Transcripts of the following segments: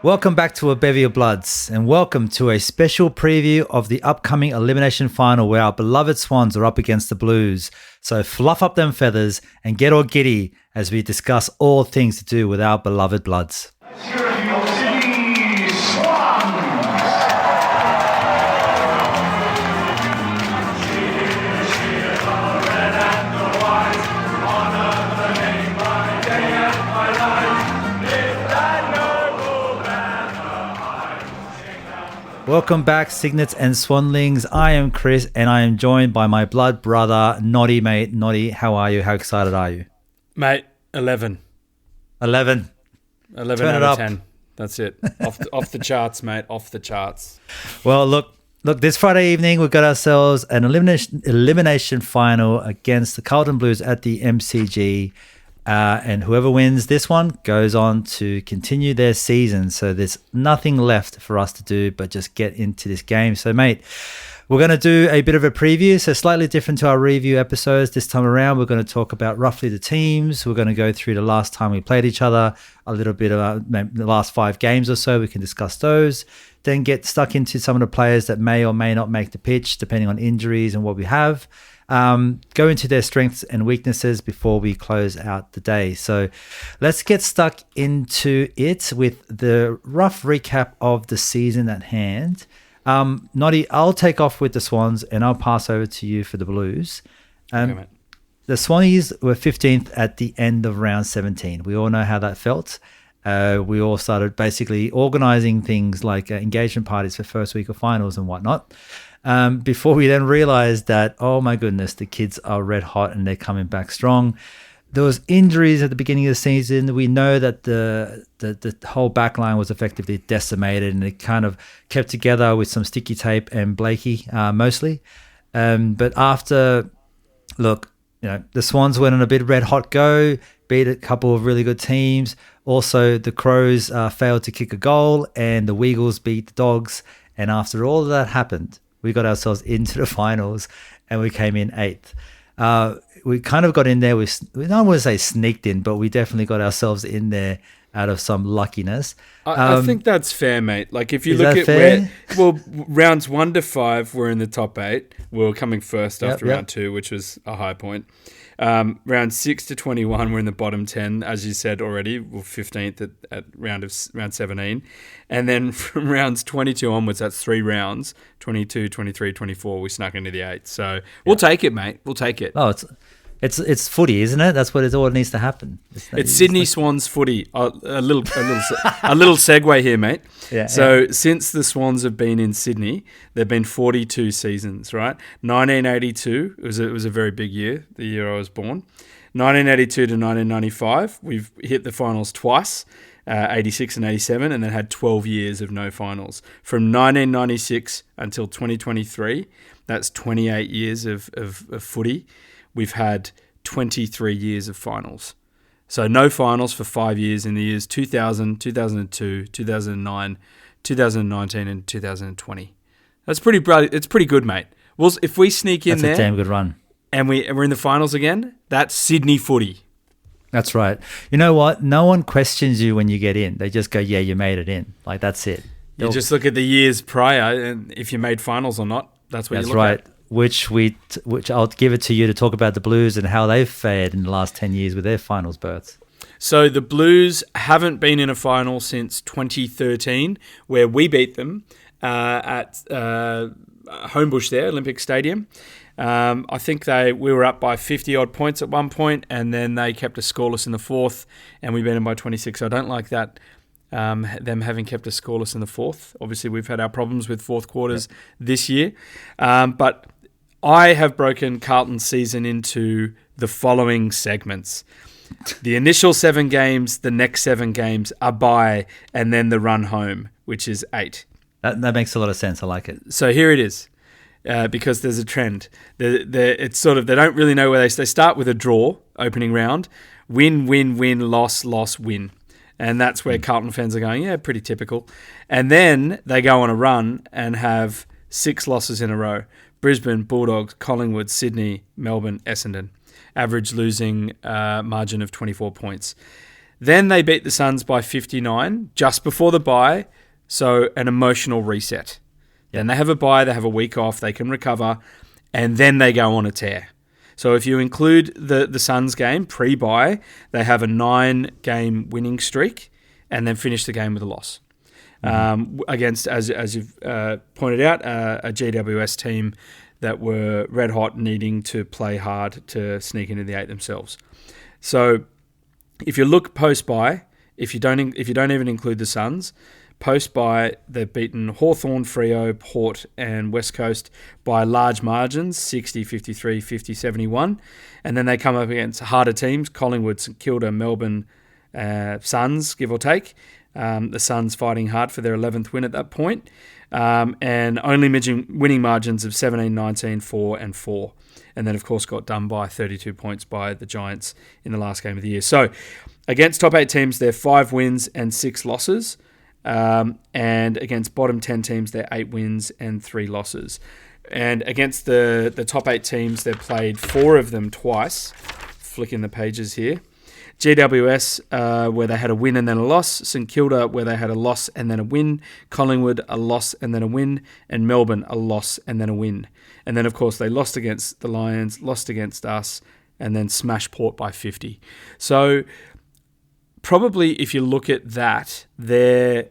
Welcome back to A Bevy of Bloods, and welcome to a special preview of the upcoming Elimination Final where our beloved Swans are up against the Blues. So fluff up them feathers and get all giddy as we discuss all things to do with our beloved Bloods. Welcome back, Signets and Swanlings. I am Chris, and I am joined by my blood brother, Noddy, mate. Noddy, how are you? How excited are you? Mate, 11. 11. 11 out of 10. That's it. Off the charts, mate. Off the charts. Well, look, this Friday evening, we've got ourselves an elimination final against the Carlton Blues at the MCG. And whoever wins this one goes on to continue their season. So there's nothing left for us to do but just get into this game. So, mate, we're going to do a bit of a preview. So slightly different to our review episodes this time around. We're going to talk about roughly the teams. We're going to go through the last time we played each other, a little bit about the last 5 games or so. We can discuss those. Then get stuck into some of the players that may or may not make the pitch, depending on injuries and what we have. Go into their strengths and weaknesses before we close out the day. So let's get stuck into it with the rough recap of the season at hand. Noddy, I'll take off with the Swans and I'll pass over to you for the Blues. Okay, the Swannies were 15th at the end of round 17. We all know how that felt. We all started basically organising things like engagement parties for first week of finals and whatnot. Before we then realized that, oh my goodness, the kids are red hot and they're coming back strong. There was injuries at the beginning of the season. We know that the whole back line was effectively decimated and it kind of kept together with some sticky tape and Blakey mostly. But after, the Swans went on a bit red hot go, beat a couple of really good teams. Also, the Crows failed to kick a goal and the Weagles beat the Dogs. And after all of that happened, we got ourselves into the finals and we came in 8th. We kind of got in there. We don't want to say sneaked in, but we definitely got ourselves in there out of some luckiness. I think that's fair, mate. Like if you look at rounds 1 to 5 were in the top 8. We were coming first after round 2, which was a high point. Round 6 to 21 were in the bottom 10, as you said already. We're 15th at round 17. And then from rounds 22 onwards, that's 3 rounds, 22, 23, 24, we snuck into the 8th. So we'll take it, mate. We'll take it. Oh, it's footy, isn't it? That's what it's all needs to happen. It's Sydney Swans footy. A little segue here, mate. Since the Swans have been in Sydney, there've been 42 seasons, right? 1982 it was a very big year, the year I was born. 1982 to 1995, we've hit the finals twice, 86 and 87, and then had 12 years of no finals. From 1996 until 2023, that's 28 years of footy. We've had 23 years of finals. So no finals for 5 years in the years 2000, 2002, 2009, 2019 and 2020. It's pretty good, mate. Well, if we sneak in there... That's a damn good run. And we're in the finals again, that's Sydney footy. That's right. You know what? No one questions you when you get in. They just go, yeah, you made it in. Like, that's it. You just look at the years prior and if you made finals or not, that's what you look at. Which I'll give it to you to talk about the Blues and how they've fared in the last 10 years with their finals berths. So the Blues haven't been in a final since 2013, where we beat them at Homebush there, Olympic Stadium. I think we were up by 50-odd points at one point, and then they kept us scoreless in the 4th, and we beat them by 26. I don't like that, them having kept us scoreless in the 4th. Obviously, we've had our problems with 4th quarters this year. But I have broken Carlton's season into the following segments. The initial 7 games, the next 7 games, a bye, and then the run home, which is 8. That makes a lot of sense. I like it. So here it is, because there's a trend. It's sort of, they don't really know where they start with a draw, opening round, win, win, win, loss, loss, win. And that's where Carlton fans are going, yeah, pretty typical. And then they go on a run and have 6 losses in a row. Brisbane, Bulldogs, Collingwood, Sydney, Melbourne, Essendon. Average losing margin of 24 points. Then they beat the Suns by 59 just before the bye. So an emotional reset. Then they have a bye, they have a week off, they can recover, and then they go on a tear. So if you include the Suns game pre-bye, they have a 9-game winning streak and then finish the game with a loss. Against, as you've pointed out, a GWS team that were red hot, needing to play hard to sneak into the 8 themselves. So if you look post-bye, if you don't even include the Suns, post-bye, they've beaten Hawthorn, Freo, Port and West Coast by large margins, 60, 53, 50, 71. And then they come up against harder teams, Collingwood, St Kilda, Melbourne, Suns, give or take. The Suns fighting hard for their 11th win at that point. And only winning margins of 17, 19, 4 and 4. And then, of course, got done by 32 points by the Giants in the last game of the year. So against top 8 teams, they're 5 wins and 6 losses. And against bottom 10 teams, they're 8 wins and 3 losses. And against the top 8 teams, they've played 4 of them twice. Flicking the pages here. GWS, where they had a win and then a loss. St Kilda, where they had a loss and then a win. Collingwood, a loss and then a win. And Melbourne, a loss and then a win. And then, of course, they lost against the Lions, lost against us, and then smashed Port by 50. So probably if you look at that, they've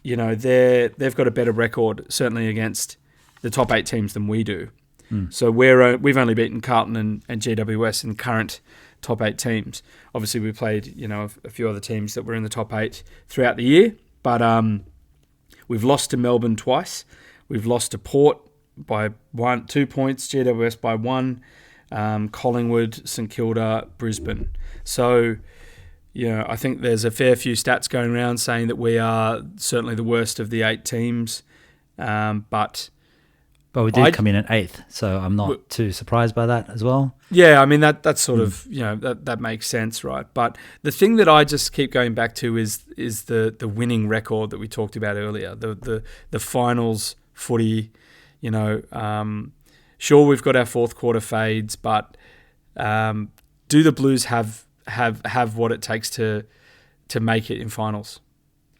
got a better record, certainly against the top 8 teams than we do. So we've only beaten Carlton and GWS in current top 8 teams. Obviously, we played a few other teams that were in the top 8 throughout the year, but we've lost to Melbourne twice. We've lost to Port by 2 points, GWS by 1, Collingwood, St Kilda, Brisbane. So I think there's a fair few stats going around saying that we are certainly the worst of the 8 teams, but we did come in at 8th, so I'm not too surprised by that as well. Yeah, I mean that's sort of that makes sense, right? But the thing that I just keep going back to is the winning record that we talked about earlier, the finals footy. Sure, we've got our fourth quarter fades, but do the Blues have what it takes to make it in finals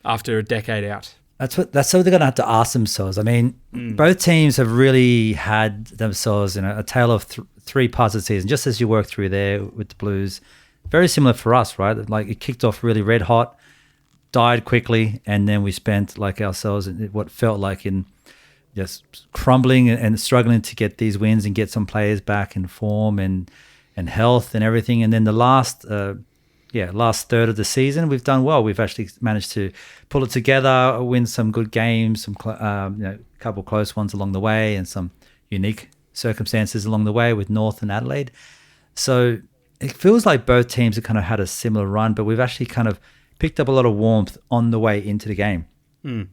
after a decade out? That's what they're going to have to ask themselves. I mean, both teams have really had themselves in a tale of 3 parts of the season, just as you work through there with the Blues. Very similar for us, right? Like it kicked off really red hot, died quickly, and then we spent like ourselves in what felt like in just crumbling and struggling to get these wins and get some players back in form and health and everything. And then the last third of the season, we've done well. We've actually managed to pull it together, win some good games, some couple close ones along the way, and some unique circumstances along the way with North and Adelaide. So it feels like both teams have kind of had a similar run, but we've actually kind of picked up a lot of warmth on the way into the game.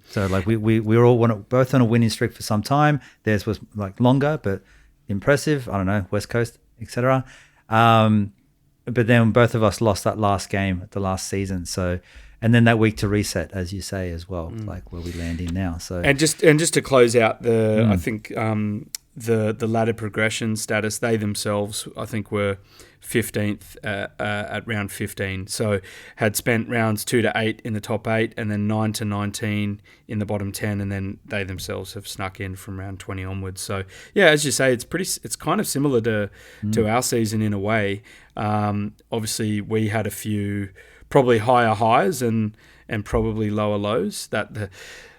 So like we're all both on a winning streak for some time. Theirs was like longer, but impressive. I don't know, West Coast, etc. But then both of us lost that last game at the last season. So, and then that week to reset, as you say, as well, like where we land in now. So, and just to close out I think the ladder progression status, they themselves, I think, were 15th at round 15. So had spent rounds 2 to 8 in the top 8, and then 9 to 19 in the bottom 10, and then they themselves have snuck in from round 20 onwards. So yeah, as you say, it's kind of similar to our season in a way. Obviously, we had a few probably higher highs and probably lower lows. That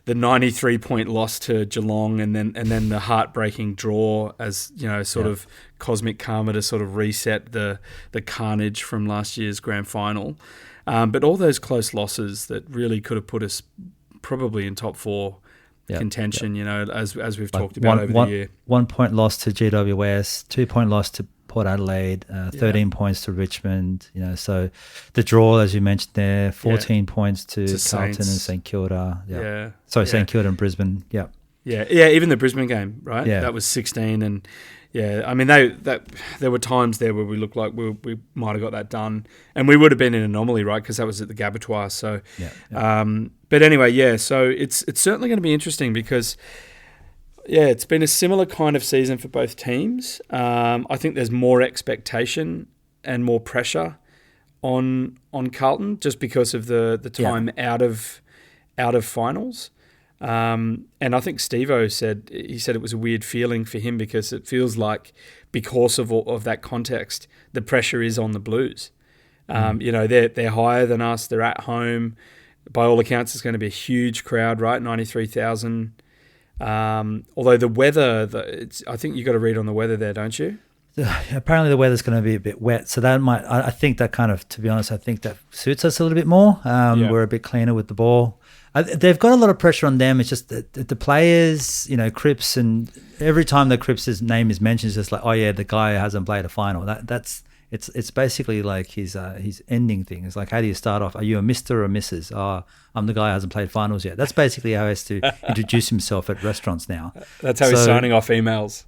the 93-point loss to Geelong, and then the heartbreaking draw as of cosmic karma to sort of reset the carnage from last year's grand final. But all those close losses that really could have put us probably in top 4 contention. As we've talked about over the year. 1 point loss to GWS, 2 point loss to Port Adelaide, 13 points to Richmond. So the draw, as you mentioned there, 14 points to Carlton Saints. And St Kilda. St Kilda and Brisbane. Even the Brisbane game, right? That was 16, and I mean there were times there where we looked like we might have got that done, and we would have been an anomaly, right? Because that was at the Gabatoir. So, but anyway, so it's certainly going to be interesting because. Yeah, it's been a similar kind of season for both teams. I think there's more expectation and more pressure on Carlton just because of the time out of finals. And I think Steve-O said it was a weird feeling for him because it feels like because of that context, the pressure is on the Blues. They're higher than us. They're at home. By all accounts, it's going to be a huge crowd, right? 93,000. Although the weather, I think you got to read on the weather there, don't you? Apparently the weather's going to be a bit wet, so that might. I think that kind of, to be honest, I think that suits us a little bit more. We're a bit cleaner with the ball. They've got a lot of pressure on them. It's just that the players, Cripps, and every time that Cripps' name is mentioned, it's just like, oh yeah, the guy hasn't played a final. It's basically like his ending thing. It's like, how do you start off? Are you a Mr. or a Mrs.? Oh, I'm the guy who hasn't played finals yet. That's basically how he has to introduce himself at restaurants now. That's how he's signing off emails.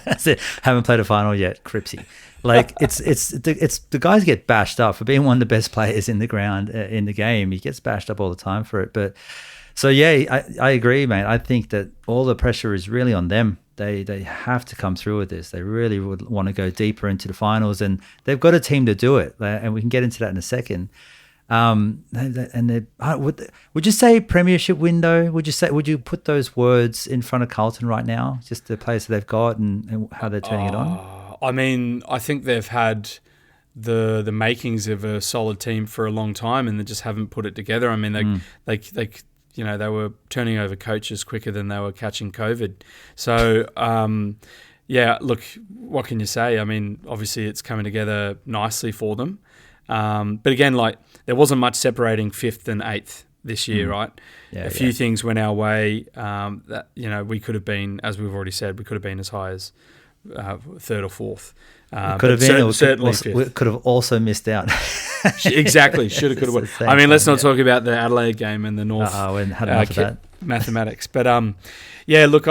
That's it. Haven't played a final yet, Cripsy. Like it's the guys get bashed up for being one of the best players in the ground in the game. He gets bashed up all the time for it. But so yeah, I agree, mate. I think that all the pressure is really on them. They have to come through with this. They really would want to go deeper into the finals, and they've got a team to do it. And we can get into that in a second. Would you say premiership window? Would you put those words in front of Carlton right now, just the players that they've got and how they're turning it on? I mean, I think they've had the makings of a solid team for a long time, and they just haven't put it together. I mean, they were turning over coaches quicker than they were catching COVID. So, look, what can you say? I mean, obviously it's coming together nicely for them. But again, like there wasn't much separating 5th and 8th this year, right? Yeah, a few things went our way that, we could have been, as we've already said, we could have been as high as 3rd or 4th. Could have been, certainly we could have also missed out. Exactly, should have, could have. I mean, let's not talk about the Adelaide game and the North mathematics. But look,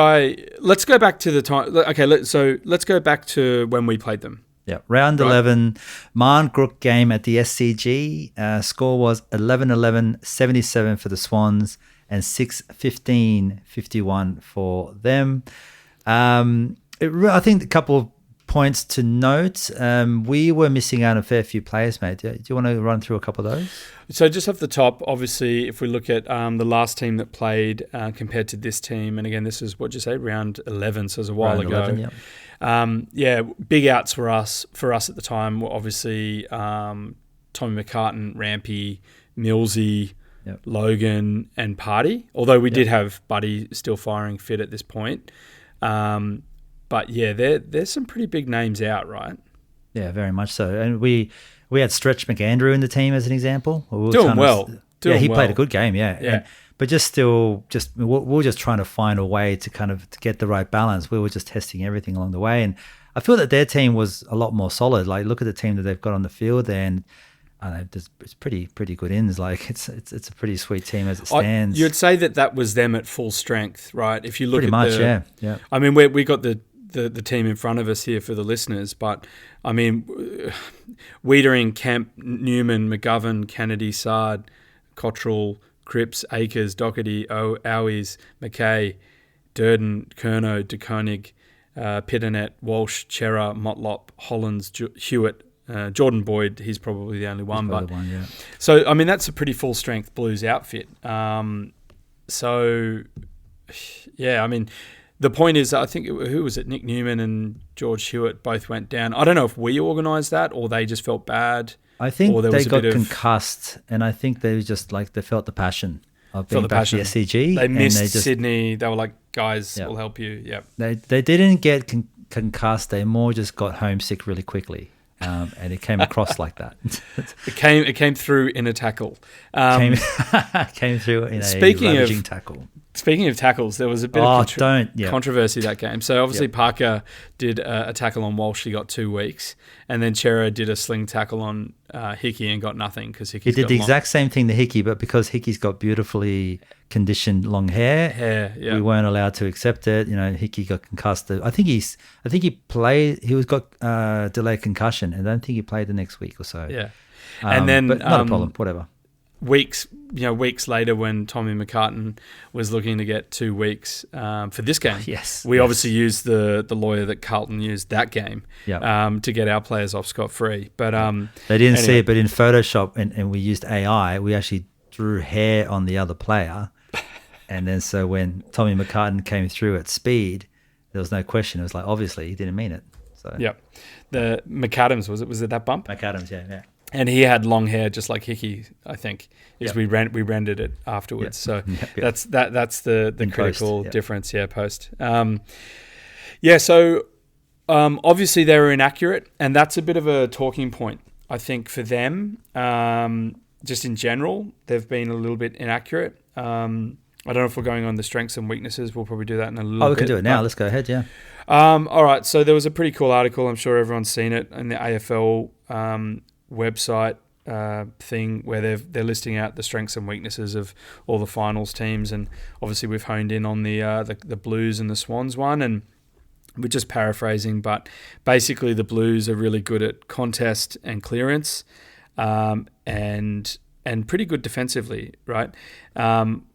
let's go back to the time. Okay, let's go back to when we played them. Yeah, round 11, Marn Grook game at the SCG. Score was 11-11, 77 for the Swans, and 6-15, 51 for them. I think a couple of points to note. We were missing out on a fair few players, mate. Do you want to run through a couple of those? So just off the top, obviously, if we look at the last team that played compared to this team, and again, this is what you say, round 11, so it was a while ago. 11, big outs for us at the time were obviously Tommy McCartan, Rampy, Millsy, Logan, and Party. Although we did have Buddy still firing fit at this point. But yeah, there's some pretty big names out, right? Yeah, very much so. And we had Stretch McAndrew in the team as an example. Doing well. He played a good game, but we're just trying to find a way to kind of to get the right balance. We were just testing everything along the way. And I feel that their team was a lot more solid. Like, look at the team that they've got on the field there, and it's pretty good ins. Like, it's a pretty sweet team as it stands. You'd say that was them at full strength, right? If you look pretty much, yeah. I mean, we got the team in front of us here for the listeners, but I mean, Wiedering, Kemp, Newman, McGovern, Kennedy, Sard, Cottrell, Cripps, Akers, Doherty, Owies, McKay, Durden, Kerno, DeKonig, Pitternet, Walsh, Chera, Motlop, Hollands, Hewitt, Jordan Boyd. He's probably the only one. So I mean, that's a pretty full strength Blues outfit. I mean, the point is, I think, who was it? Nick Newman and George Hewitt both went down. I don't know if we organised that or they just felt bad. I think they got concussed, and I think they just they felt the passion of being back to the SCG. They missed Sydney. They were like, guys, we'll help you. Yep. They didn't get concussed. They more just got homesick really quickly. And it came across like that. It came through in a tackle. Came through in a ravaging tackle. Speaking of tackles, there was a bit of controversy that game. So obviously Parker did a tackle on Walsh. He got 2 weeks. And then Chera did a sling tackle on Hickey and got nothing because Hickey did the exact same thing to Hickey, but because Hickey's got beautifully conditioned long hair, we weren't allowed to accept it. Hickey got concussed. I think he played. He got delayed concussion, and I don't think he played the next week or so. Yeah, and then but not a problem. Whatever. weeks later when Tommy McCartan was looking to get 2 weeks for this game, we obviously used the lawyer that Carlton used that game to get our players off scot-free. But they didn't see it, but in Photoshop, and we used AI, we actually drew hair on the other player. And then so when Tommy McCartan came through at speed, there was no question. It was like, obviously, he didn't mean it. So the McAdams, was it that bump? McAdams, yeah. And he had long hair, just like Hickey, I think. We rendered it afterwards. So that's the critical difference. Post. So obviously they were inaccurate, and that's a bit of a talking point, I think, for them. Just in general, they've been a little bit inaccurate. I don't know if we're going on the strengths and weaknesses. We'll probably do that in a little bit. We can do it now. Let's go ahead, all right. So there was a pretty cool article. I'm sure everyone's seen it in the AFL website thing where they're listing out the strengths and weaknesses of all the finals teams. And obviously we've honed in on the Blues and the Swans one. And we're just paraphrasing, but basically the Blues are really good at contest and clearance and pretty good defensively, right?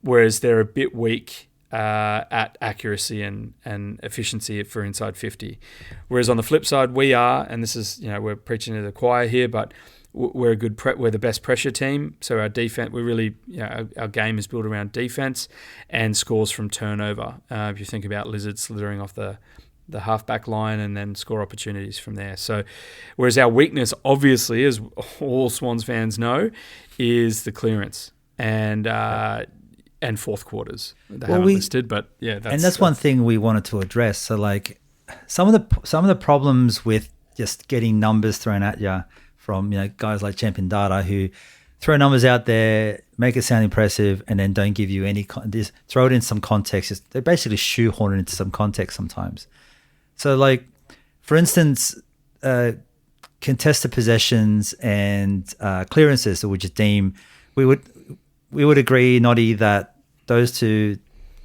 Whereas they're a bit weak at accuracy and efficiency for inside 50. Whereas on the flip side, we are, and this is, we're preaching to the choir here, but we're we're the best pressure team. So our defense, we really, our game is built around defense and scores from turnover. If you think about Lizards slithering off the halfback line and then score opportunities from there. So, whereas our weakness, obviously, as all Swans fans know, is the clearance and fourth quarters. They haven't listed, but that's one thing we wanted to address. So, like some of the problems with just getting numbers thrown at you from guys like Champion Data who throw numbers out there, make it sound impressive, and then don't give you any just throw it in some context. They basically shoehorn it into some context sometimes. So, like, for instance, contested possessions and clearances, so we just deem we would agree, Noddy, that those two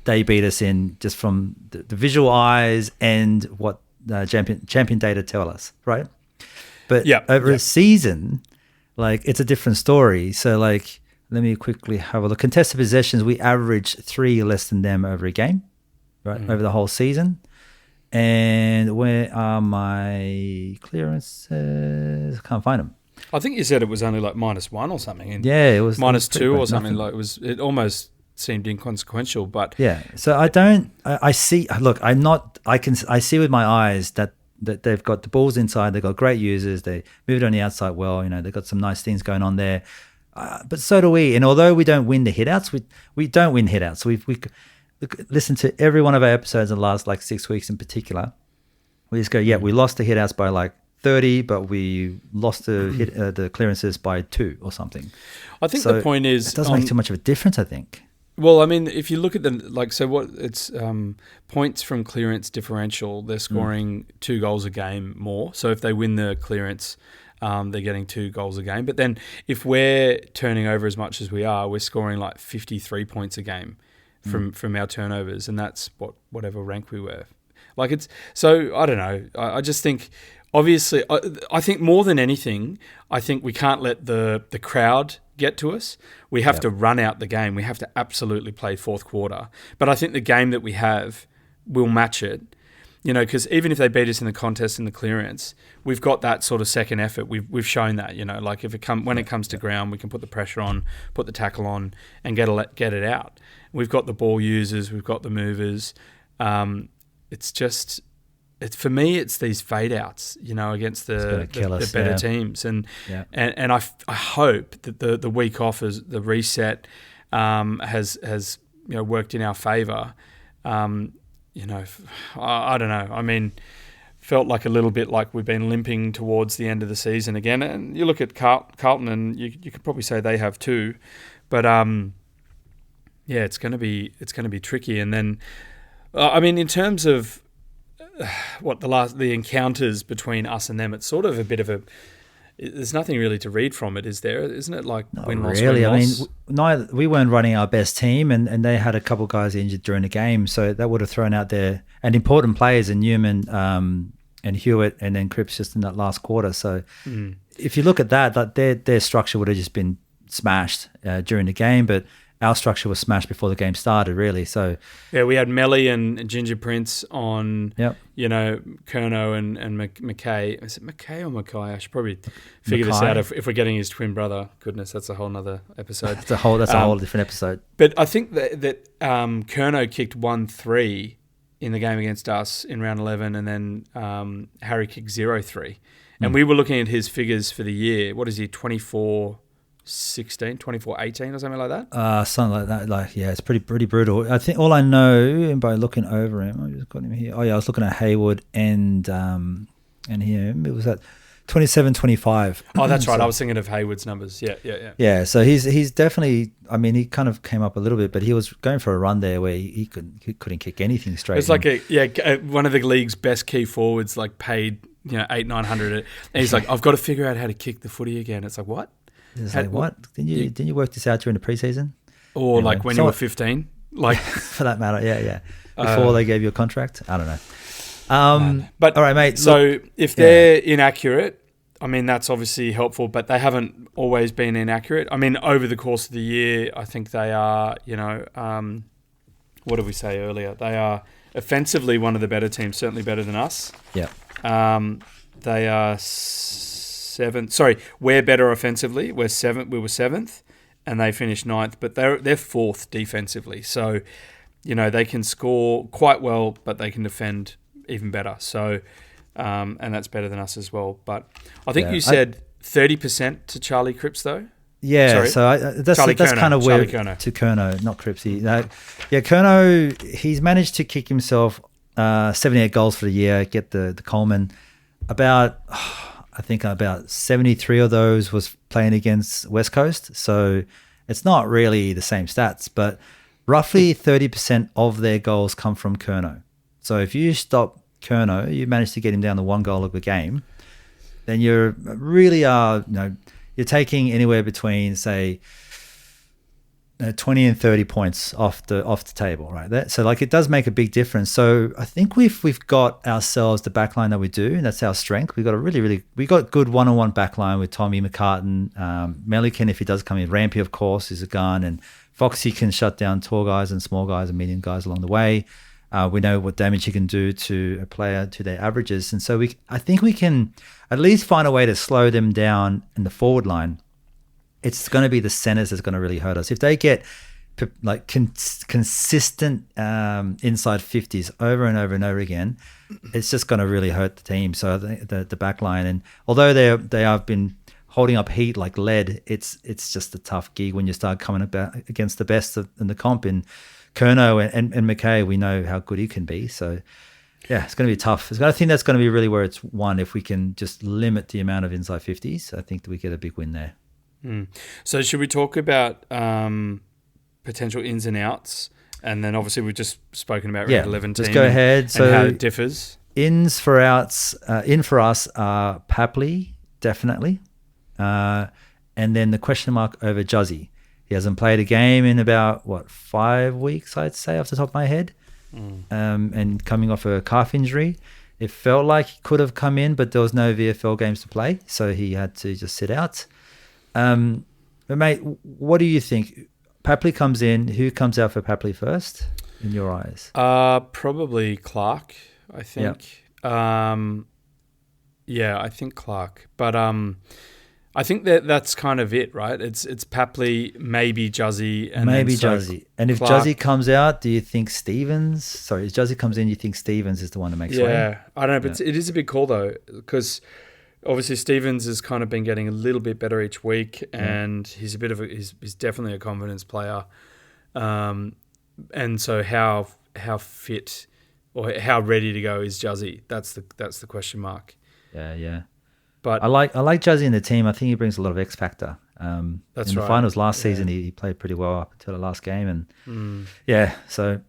they beat us in just from the visual eyes and what champion data tell us, right? But over a season, like it's a different story. So, like, let me quickly have a look. Contested possessions, we average 3 less than them over a game, right? Over the whole season. And where are my clearances? I can't find them. I think you said it was only like -1 or something. And it was -2 or something. Like it almost seemed inconsequential. But so I see. Look, I see with my eyes that they've got the balls inside. They've got great users. They move it on the outside well. They've got some nice things going on there. But so do we. And although we don't win the hitouts, we don't win hitouts. We listen to every one of our episodes in the last 6 weeks in particular. We just go, we lost the hitouts by 30, but we lost the clearances by 2 or something. I think the point is it doesn't make too much of a difference, I think. Well, I mean, if you look at it's points from clearance differential, they're scoring 2 goals a game more. So if they win the clearance, they're getting 2 goals a game. But then if we're turning over as much as we are, we're scoring 53 points a game from our turnovers, and that's whatever rank we were. So I don't know. I just think, obviously, I think more than anything, I think we can't let the crowd get to us. We have to run out the game. We have to absolutely play fourth quarter. But I think the game that we have will match it. Because even if they beat us in the contest and the clearance, we've got that sort of second effort. We've shown that. If it comes to ground, we can put the pressure on, put the tackle on, and get it out. We've got the ball users, we've got the movers. For me, it's these fade outs, against the better teams, and I hope that the week off, as the reset has worked in our favour. I don't know. I mean, felt like a little bit like we've been limping towards the end of the season again. And you look at Carlton, and you could probably say they have too, but it's going to be tricky. And then, in terms of the encounters between us and them, it's sort of a bit of there's nothing really to read from it, is there? Isn't it like win-loss, really? win-loss? We weren't running our best team, and they had a couple guys injured during the game, so that would have thrown out and important players in Newman and Hewitt, and then Cripps just in that last quarter. So if you look at that their structure would have just been smashed during the game, but our structure was smashed before the game started, really. So yeah, we had Melly and Ginger Prince on, Kerno and McKay. Is it McKay or Mackay? I should probably figure this out if we're getting his twin brother. Goodness, that's a whole nother episode. That's a whole different episode. But I think that Kerno kicked 1-3 in the game against us in round 11, and then Harry kicked 0-3. And we were looking at his figures for the year. What is he, 24-16, 24-18 or something like that? Something like that. It's pretty brutal. I think all I know by looking over him, I just got him here. Oh, yeah, I was looking at Hayward and him. It was at 27-25. Oh, that's right. I was thinking of Hayward's numbers. Yeah. Yeah, so he's definitely, I mean, he kind of came up a little bit, but he was going for a run there where he couldn't kick anything straight. It's like one of the league's best key forwards, like paid, $800-900, and he's like, I've got to figure out how to kick the footy again. It's like, what? It's like, what? Didn't you work this out during the preseason? Or anyway, like when you were 15? Like for that matter, yeah. Before they gave you a contract? I don't know. But all right, mate. So if they're inaccurate, I mean, that's obviously helpful, but they haven't always been inaccurate. I mean, over the course of the year, I think they are, what did we say earlier? They are offensively one of the better teams, certainly better than us. Yeah. They are seventh. Sorry, we're better offensively. We're seventh. We were seventh, and they finished ninth. But they're fourth defensively. So, they can score quite well, but they can defend even better. So, and that's better than us as well. But I think you said 30% to Charlie Cripps though. Yeah, sorry. so that's kind of where to Kerno, not Cripsy. Kerno, he's managed to kick himself 78 goals for the year, get the Coleman. I think about 73 of those was playing against West Coast. So it's not really the same stats, but roughly 30% of their goals come from Kerno. So if you stop Kerno, you manage to get him down to 1 goal a game, then you're taking anywhere between, say, 20 and 30 points off the table, right? So it does make a big difference. So I think we've got ourselves the backline that we do, and that's our strength. We got we got good one-on-one backline with Tommy McCartan, Melican if he does come in. Rampy, of course, is a gun, and Foxy can shut down tall guys and small guys and medium guys along the way. We know what damage he can do to a player, to their averages, and so I think we can at least find a way to slow them down in the forward line. It's going to be the centers that's going to really hurt us. If they get consistent inside 50s over and over and over again, it's just going to really hurt the team. So the back line, and although they have been holding up heat like lead, it's just a tough gig when you start coming against the best in the comp. In Kerno and McKay, we know how good he can be. So yeah, it's going to be tough. I think that's going to be really where it's won. If we can just limit the amount of inside 50s, I think that we get a big win there. So should we talk about potential ins and outs? And then obviously we've just spoken about round 11 team. Let's go ahead. And how it differs. Ins for outs. In for us are Papley, definitely. And then the question mark over Juzzy. He hasn't played a game in about, 5 weeks, I'd say, off the top of my head. And coming off a calf injury. It felt like he could have come in, but there was no VFL games to play. So he had to just sit out. But mate, what do you think? Papley comes in. Who comes out for Papley first, in your eyes? Probably Clark, I think. Yep. I think Clark. But I think that's kind of it, right? It's Papley, maybe Juzzy, and maybe Juzzy. And if Clark, Juzzy comes out, do you think Stevens? Sorry, if Juzzy comes in, you think Stevens is the one that makes way? Yeah, I don't know, but it is a big call though, because obviously Stevens has kind of been getting a little bit better each week, and he's he's definitely a confidence player. And so how fit or how ready to go is Juzzy? That's the question mark. Yeah. But I like Juzzy in the team. I think he brings a lot of X factor. That's in the right. finals last season, he played pretty well up until the last game, and so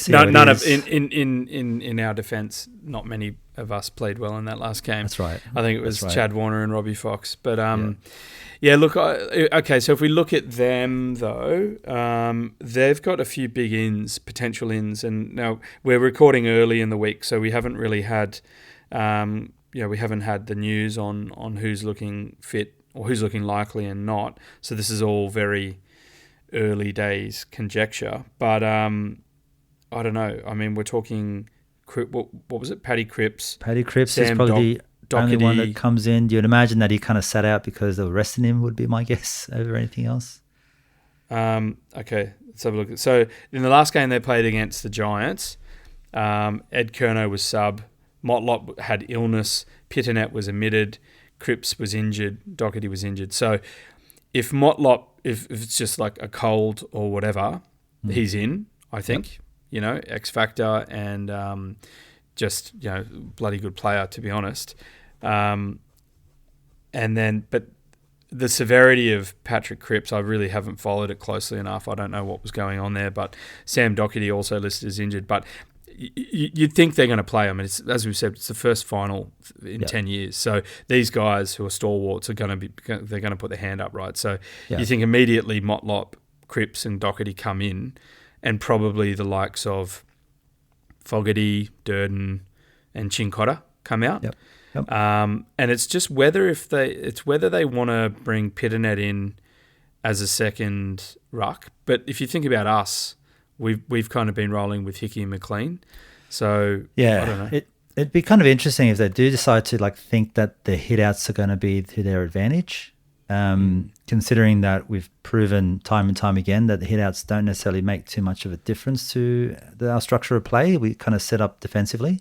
none of in our defence, not many of us played well in that last game. That's right. I think it was Chad Warner and Robbie Fox. But look, okay. So if we look at them though, they've got a few big potential ins, and now we're recording early in the week, so we haven't really had. We haven't had the news on who's looking fit or who's looking likely and not. So this is all very early days conjecture. But I don't know. I mean, we're talking, what was it? Paddy Cripps. Paddy Cripps is probably the only one that comes in. You'd imagine that he kind of sat out because they were resting him, would be my guess, over anything else. Okay, let's have a look. So in the last game they played against the Giants, Ed Curnow was sub, Motlop had illness, Pitternet was omitted, Cripps was injured, Doherty was injured. So if Motlop, if it's just like a cold or whatever, he's in, I think. Yep. X factor and just bloody good player, to be honest. And then, but the severity of Patrick Cripps, I really haven't followed it closely enough. I don't know what was going on there, but Sam Doherty also listed as injured. But you'd think they're going to play. I mean, as we've said, it's the first final in 10 years. So these guys who are stalwarts they're going to put their hand up, right? So you think immediately Motlop, Cripps and Doherty come in, and probably the likes of Fogarty, Durden and Chincotta come out. Yep. And it's just whether they want to bring Pitternet in as a second ruck. But if you think about us, we've kind of been rolling with Hickey and McLean. So I don't know. It'd be kind of interesting if they do decide to think that the hitouts are going to be to their advantage. Considering that we've proven time and time again that the hitouts don't necessarily make too much of a difference to our structure of play. We kind of set up defensively.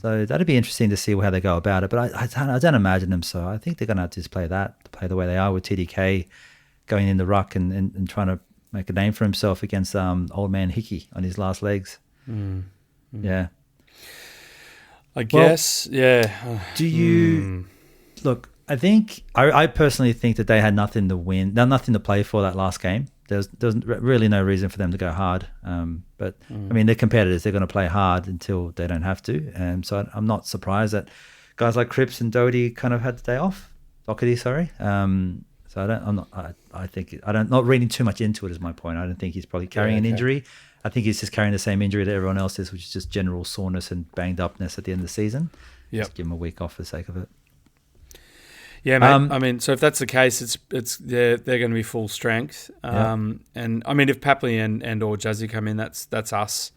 So that'd be interesting to see how they go about it. But I don't imagine them so. I think they're going to have to just play the way they are with TDK going in the ruck and trying to make a name for himself against old man Hickey on his last legs. Yeah. I guess, yeah. Do you... Look, I personally think that they had nothing to win, nothing to play for that last game. There's really no reason for them to go hard. But I mean, they're competitors. They're going to play hard until they don't have to. So I'm not surprised that guys like Cripps and Doherty kind of had the day off. Doherty, sorry. So not reading too much into it is my point. I don't think he's probably carrying an injury. I think he's just carrying the same injury that everyone else is, which is just general soreness and banged upness at the end of the season. Just give him a week off for the sake of it. Yeah, mate. I mean, so if that's the case, they're going to be full strength. And I mean, if Papley and or Jazzy come in, that's us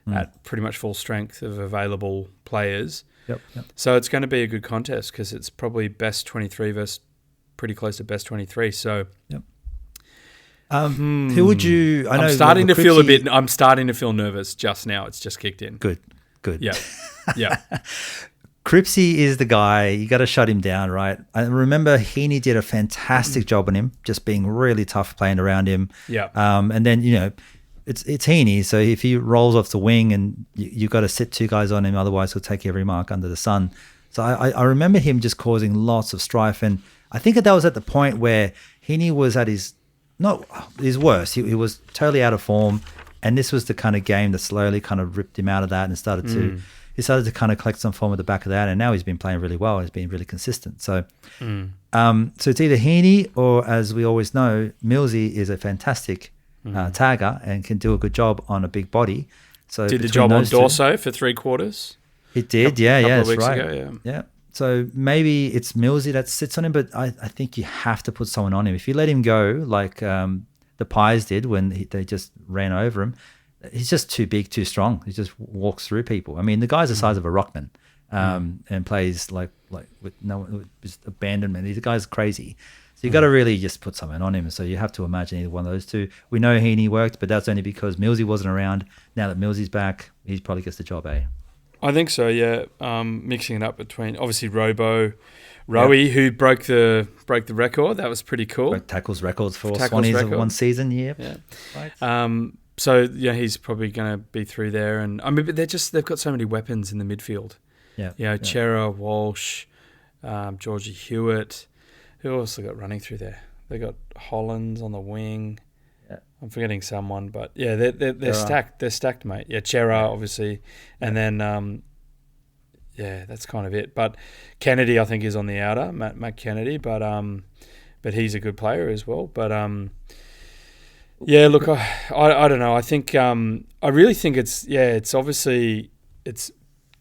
at pretty much full strength of available players. Yep. So it's going to be a good contest because it's probably best 23 versus pretty close to best 23. So, who would you? I'm starting to feel nervous just now. It's just kicked in. Good. Yeah. Cripsy is the guy. You got to shut him down, right? I remember Heaney did a fantastic job on him, just being really tough playing around him. Yeah. And then it's Heaney, so if he rolls off the wing and you got to sit two guys on him, otherwise he'll take every mark under the sun. So I remember him just causing lots of strife, and I think that was at the point where Heaney was at his worst. He was totally out of form, and this was the kind of game that slowly kind of ripped him out of that and started to. He started to kind of collect some form at the back of that, and now he's been playing really well. He's been really consistent. So, so it's either Heaney or, as we always know, Millsy is a fantastic tagger and can do a good job on a big body. So did the job on Dorso for 3 quarters? It did, yeah, that's right. Ago, yeah. So maybe it's Millsy that sits on him, but I think you have to put someone on him. If you let him go like the Pies did when they just ran over him, he's just too big, too strong. He just walks through people. I mean, the guy's the size of a ruckman and plays like with just abandonment. The guy's crazy. So you got to really just put someone on him. So you have to imagine either one of those two. We know Heaney worked, but that's only because Millsy wasn't around. Now that Millsy's back, he probably gets the job, I think so, yeah. Mixing it up between obviously Rowie, who broke the record. That was pretty cool. Broke tackles records for Swannies of one season. Yeah. Right. So yeah, he's probably going to be through there, and I mean, but they've got so many weapons in the midfield. Yeah. Chera, Walsh, Georgie Hewitt. Who else they got running through there? They got Hollands on the wing. Yeah. I'm forgetting someone, but yeah, they're stacked. They're stacked, mate. Yeah, Chera obviously, and then that's kind of it. But Kennedy, I think, is on the outer, Matt Kennedy, but he's a good player as well. But yeah, look, I don't know. I think I really think it's obviously it's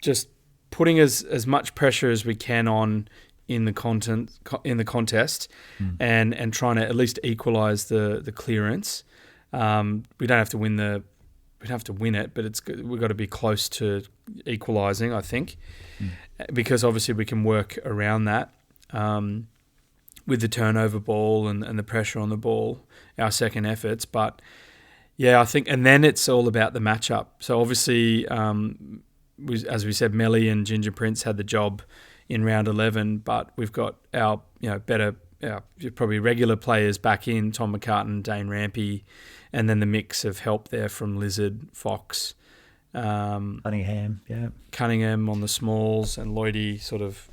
just putting as much pressure as we can on in the contest, and trying to at least equalise the clearance. We don't have to win it, but we've got to be close to equalising, I think, because obviously we can work around that with the turnover ball and the pressure on the ball, our second efforts. But yeah, I think, and then it's all about the matchup. So obviously, as we said, Melly and Ginger Prince had the job in round 11, but we've got our better, probably regular players back in, Tom McCartan, Dane Rampy, and then the mix of help there from Lizard, Fox, Cunningham on the smalls, and Lloydie sort of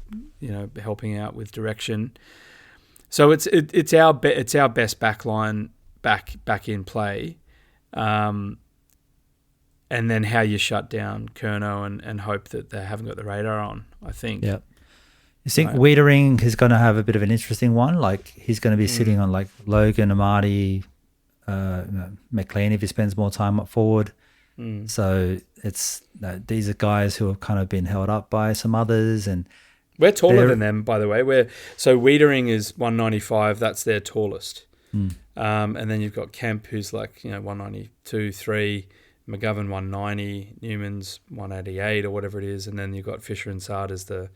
helping out with direction. So it's our best back line back in play, and then how you shut down Curnow and hope that they haven't got the radar on, I think. Yeah. You think Wiedering is going to have a bit of an interesting one? Like he's going to be sitting on like Logan, Amati, McLean if he spends more time up forward. So it's these are guys who have kind of been held up by some others, and we're taller than them, by the way. So Wiedering is 195. That's their tallest. And then you've got Kemp, who's like 192, 3. McGovern 190, Newman's 188 or whatever it is, and then you've got Fisher and Sard as the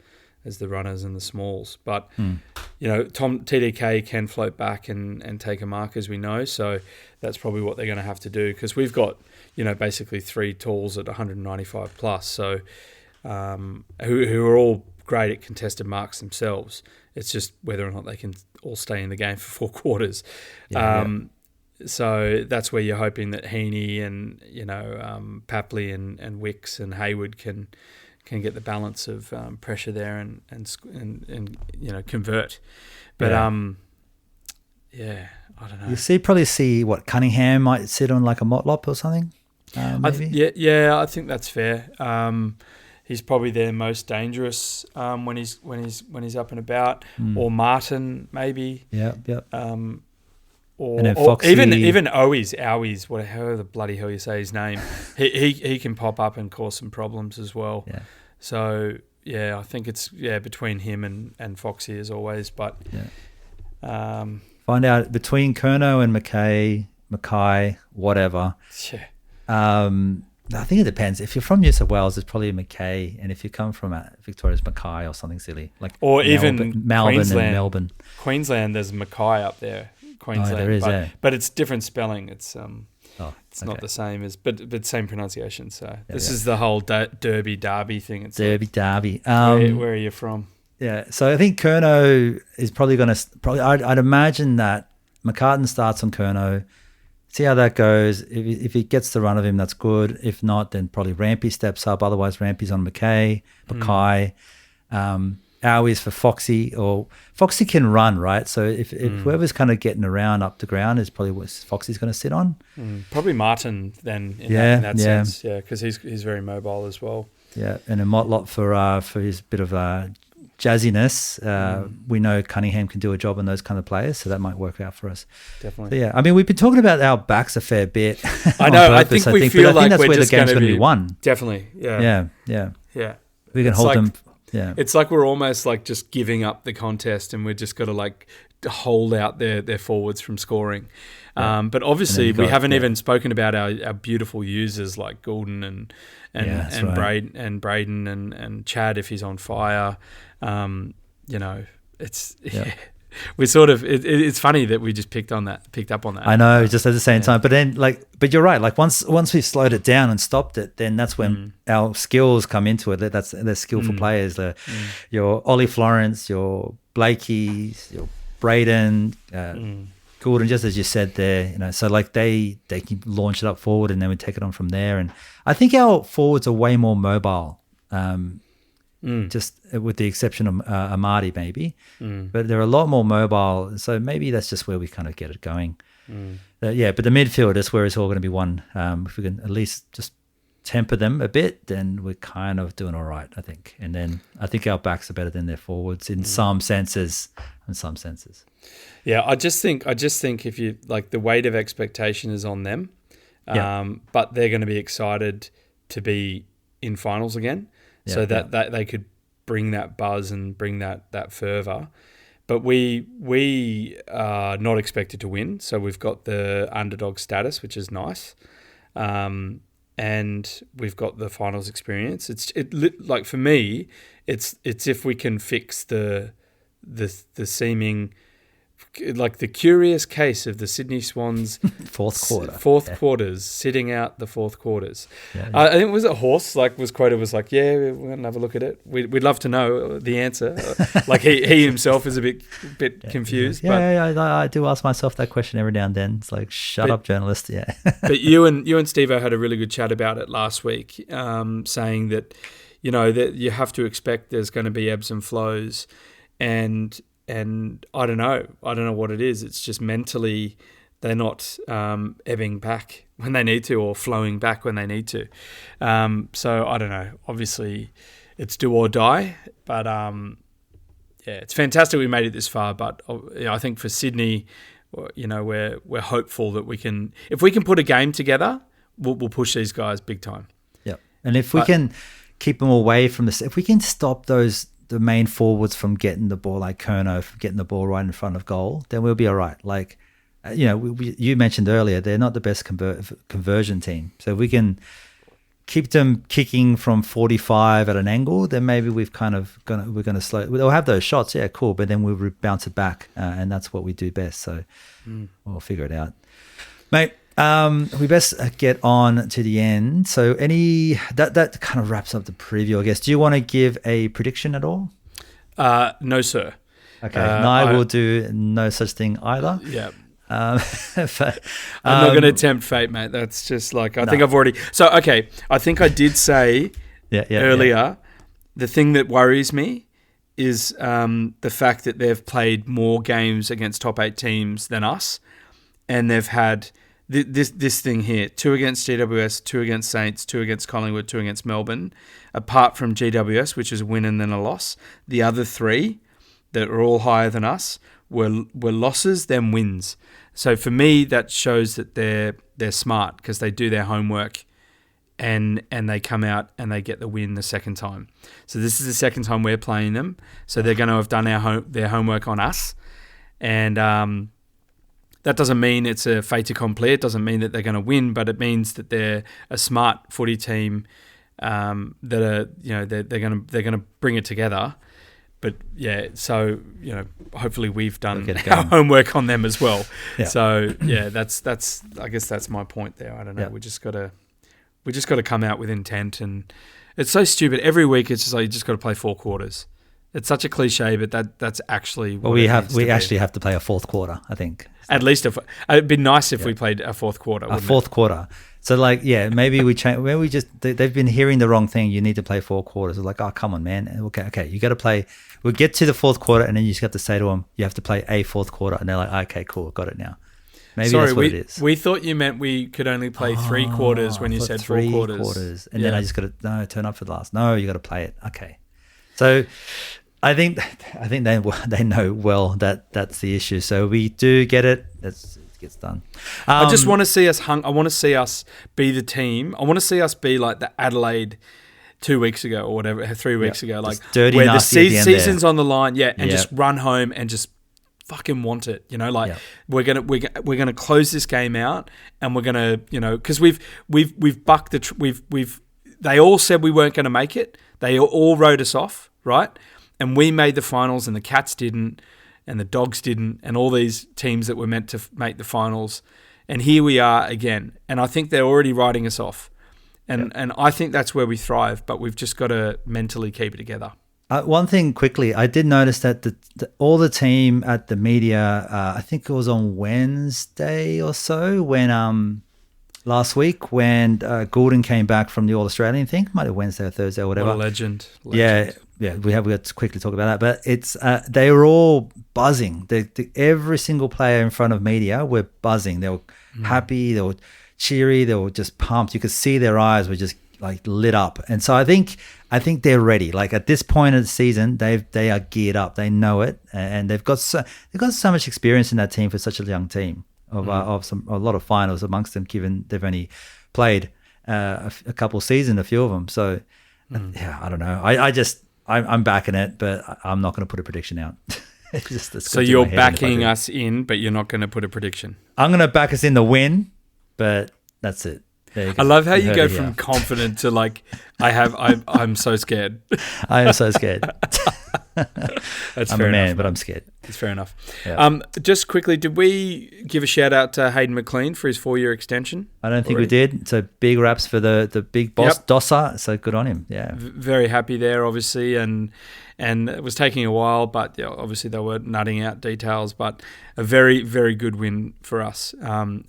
runners and the smalls. But Tom TDK can float back and take a mark, as we know. So that's probably what they're going to have to do, because we've got basically 3 talls at 195 plus. So who are all great at contested marks themselves. It's just whether or not they can all stay in the game for 4 quarters. So that's where you're hoping that Heaney and Papley and Wicks and Hayward can get the balance of pressure there and convert. But I don't know. You probably see what Cunningham might sit on, like a Motlop or something. Maybe. I think that's fair. He's probably their most dangerous when he's up and about, or Martin maybe. Or even Owies, however the bloody hell you say his name, he can pop up and cause some problems as well. Yeah. So I think it's between him and Foxy as always. But find out between Curnow and Mackay, whatever. I think it depends. If you're from New South Wales, it's probably Mackay, and if you come from Victoria's Mackay or something silly, like even Melbourne Queensland. And Melbourne. Queensland, there's Mackay up there. Queensland, there is, but it's different spelling. It's not the same as, but same pronunciation. So this is the whole Derby thing. It's Derby. Where are you from? Yeah, so I think Curnow is probably going to I'd imagine that McCartan starts on Curnow. See how that goes. If he gets the run of him, that's good. If not, then probably Rampy steps up. Otherwise, Rampy's on Mackay. Owies for Foxy, or Foxy can run, right? So if whoever's kind of getting around up the ground is probably what Foxy's going to sit on. Probably Martin then in that sense, because he's very mobile as well. Yeah, and a Motlop for his bit of jazziness. We know Cunningham can do a job on those kind of players, so that might work out for us. Definitely. So I mean, we've been talking about our backs a fair bit. I know. Purpose, I think feel like that's we're where the just game's going to be won. Definitely. Yeah. We can hold them. Yeah. It's like we're almost like just giving up the contest, and we're just got to like hold out their forwards from scoring. But obviously we haven't even spoken about our beautiful users like Goulden and Braden and Chad if he's on fire. We sort of it's funny that we just picked up on that. I know, just at the same time. But then but you're right. Like once we've slowed it down and stopped it, then that's when our skills come into it. They're skillful players. Your Ollie Florence, your Blakey's, your Braden, Goulden, just as you said there. So like they can launch it up forward, and then we take it on from there. And I think our forwards are way more mobile. Just with the exception of Amadi maybe, but they're a lot more mobile, so maybe that's just where we kind of get it going. But the midfield is where it's all going to be won. If we can at least just temper them a bit, then we're kind of doing all right, I think. And then I think our backs are better than their forwards in some senses. Yeah, I just think if you like, the weight of expectation is on them, but they're going to be excited to be in finals again. So that they could bring that buzz and bring that fervour. But we are not expected to win, so we've got the underdog status, which is nice, and we've got the finals experience. Like for me, it's if we can fix the seeming, like the curious case of the Sydney Swans fourth quarters, sitting out the fourth quarters. I think it was a horse was quoted was like, yeah, we're going to have a look at it. We'd love to know the answer. Like he himself is a bit confused. I do ask myself that question every now and then. It's like, shut up, journalist. Yeah. But you and Steve-O had a really good chat about it last week, saying that, that you have to expect there's going to be ebbs and flows, and I don't know what it is. It's just mentally they're not ebbing back when they need to or flowing back when they need to. So I don't know. Obviously, it's do or die. But it's fantastic we made it this far. But I think for Sydney, we're hopeful that we can, if we can put a game together, we'll push these guys big time. Yeah, and if we can keep them away from this, if we can stop the main forwards from getting the ball, like Kerno, from getting the ball right in front of goal, then we'll be all right. Like, you mentioned earlier, they're not the best conversion team. So if we can keep them kicking from 45 at an angle, then maybe we're going to slow. They'll have those shots, yeah, cool, but then we'll bounce it back, and that's what we do best. So we'll figure it out, mate. We best get on to the end. So that kind of wraps up the preview, I guess. Do you want to give a prediction at all? No, sir. Okay. I will do no such thing either. Yeah. I'm not going to tempt fate, mate. That's just like, I think I've already. So, okay. I think I did say earlier, the thing that worries me is the fact that they've played more games against top 8 teams than us, and they've had this thing here: 2 against GWS, 2 against Saints, 2 against Collingwood, 2 against Melbourne. Apart from GWS, which is a win and then a loss, the other 3 that are all higher than us were losses, then wins. So for me, that shows that they're smart because they do their homework, and they come out and they get the win the second time. So this is the second time we're playing them. So they're going to have done their homework on us, and that doesn't mean it's a fait accompli. It doesn't mean that they're going to win, but it means that they're a smart footy team that are they're going to bring it together. But yeah, so hopefully we've done our homework on them as well. Yeah. So yeah, that's I guess that's my point there. I don't know. Yeah. We just got to come out with intent, and it's so stupid. Every week it's just like you just got to play 4 quarters. It's such a cliche, but that's actually what we actually have to play a fourth quarter, I think. At least it'd be nice if we played a fourth quarter. A fourth quarter. So maybe we change. Maybe we just they've been hearing the wrong thing. You need to play 4 quarters. It's like, oh, come on, man. Okay. You got to play. We'll get to the fourth quarter, and then you just have to say to them, you have to play a fourth quarter, and they're like, okay, cool, got it now. Maybe that's what it is. We thought you meant we could only play 3 quarters when you said 4 quarters. And then I just got to turn up for the last. No, you got to play it. Okay. So I think they know well that that's the issue. So we do get it. It gets done. I just want to see us I want to see us be the team. I want to see us be like the Adelaide 2 weeks ago or whatever, 3 weeks ago, like dirty, where the season's on the line, and just run home and just fucking want it, we're gonna close this game out, and we're gonna, because we've bucked they all said we weren't going to make it. They all wrote us off, right? And we made the finals, and the Cats didn't, and the Dogs didn't, and all these teams that were meant to make the finals, and here we are again. And I think they're already writing us off. And I think that's where we thrive, but we've just got to mentally keep it together. One thing quickly, I did notice that all the team at the media, I think it was on Wednesday or so, when last week when Gordon came back from the All-Australian thing, might have Wednesday or Thursday or whatever. What a legend. Yeah, we have to quickly talk about that. But it's they were all buzzing. Every single player in front of media were buzzing. They were happy. They were cheery. They were just pumped. You could see their eyes were just like lit up. And so I think they're ready. Like at this point of the season, they are geared up. They know it, and they've got so much experience in that team for such a young team of a lot of finals amongst them, given they've only played a couple seasons, a few of them. So I don't know. I'm backing it, but I'm not going to put a prediction out. So you're backing us in, but you're not going to put a prediction. I'm going to back us in the win, but that's it. I love how you go from confident to like, I'm so scared. I am so scared. That's I'm fair a man, enough, but I'm scared. It's fair enough. Yeah. Just quickly, did we give a shout out to Hayden McLean for his 4-year extension? I don't think we did. So big raps for the big boss, Dossa. So good on him. Yeah. Very happy there, obviously, and it was taking a while, but obviously they were nutting out details. But a very, very good win for us.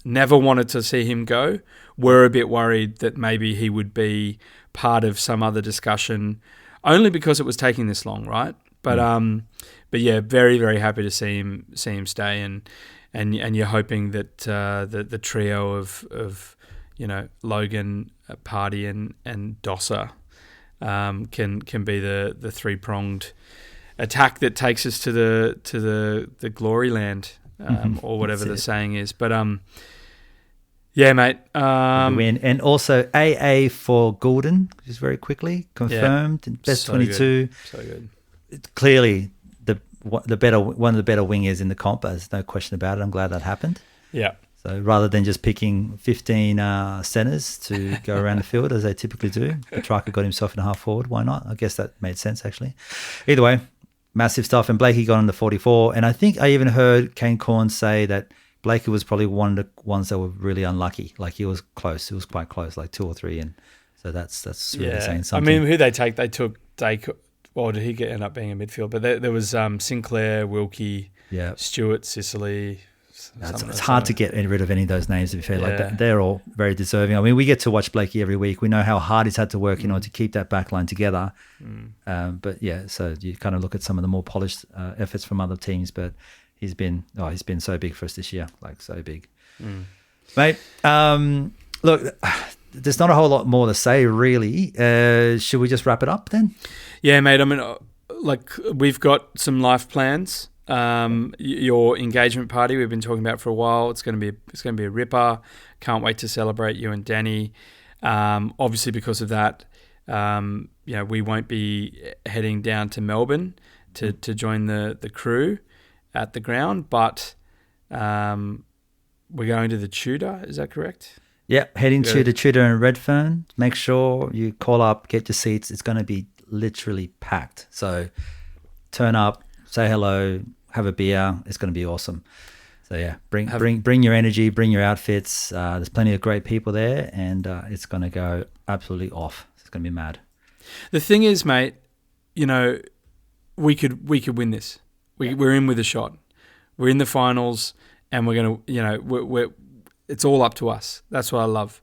Never wanted to see him go. We're a bit worried that maybe he would be part of some other discussion, only because it was taking this long, right? But yeah, very, very happy to see him stay, and you're hoping that the trio of Logan, Party, and Dossa can be the 3-pronged attack that takes us to the glory land, or whatever the saying is. But yeah, mate. Win. And also AA for Goulden, just very quickly confirmed in best so 22. Good. So good. Clearly one of the better wingers in the comp. There's no question about it. I'm glad that happened. Yeah. So rather than just picking 15 centres to go around the field as they typically do, Petrarca got himself in a half forward. Why not? I guess that made sense actually. Either way, massive stuff. And Blakey got on the 44. And I think I even heard Kane Corn say that Blakey was probably one of the ones that were really unlucky. Like he was close. It was quite close, like 2 or 3. And so that's really saying something. I mean, who they take? They took well, did he end up being a midfield? But there was Sinclair, Wilkie, Stewart, Sicily. It's hard to get rid of any of those names, to be fair. Like that. They're all very deserving. I mean, we get to watch Blakey every week. We know how hard he's had to work in order to keep that back line together. But yeah, so you kind of look at some of the more polished efforts from other teams, but he's been so big for us this year, like so big. Mate, look, there's not a whole lot more to say, really. Should we just wrap it up then? Yeah, mate. I mean, like we've got some life plans. Your engagement party we've been talking about for a while. It's going to be a ripper. Can't wait to celebrate you and Danny. Obviously, because of that, we won't be heading down to Melbourne to join the crew at the ground, but we're going to the Tudor. Is that correct? Yeah, heading to the Tudor in Redfern. Make sure you call up, get your seats. It's going to be literally packed. So turn up, say hello, have a beer. It's going to be awesome. So yeah, bring your energy, bring your outfits. There's plenty of great people there, and it's going to go absolutely off. It's going to be mad. The thing is, mate, we could win this. We're in with a shot. We're in the finals, and we're going to, it's all up to us. That's what I love.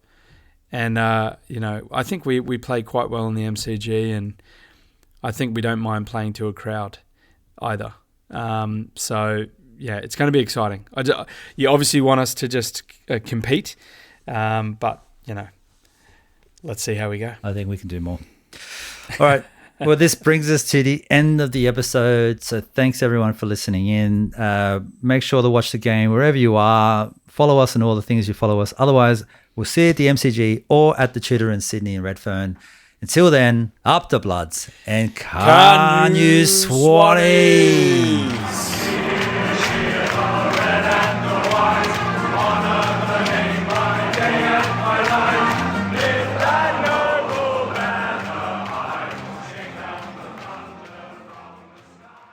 And, I think we play quite well in the MCG, and I think we don't mind playing to a crowd either. So, yeah, it's going to be exciting. You obviously want us to just compete, but, let's see how we go. I think we can do more. All right. Well, this brings us to the end of the episode. So thanks, everyone, for listening in. Make sure to watch the game wherever you are. Follow us on all the things you follow us. Otherwise, we'll see you at the MCG or at the Tudor in Sydney and Redfern. Until then, up the Bloods and can you Swannies?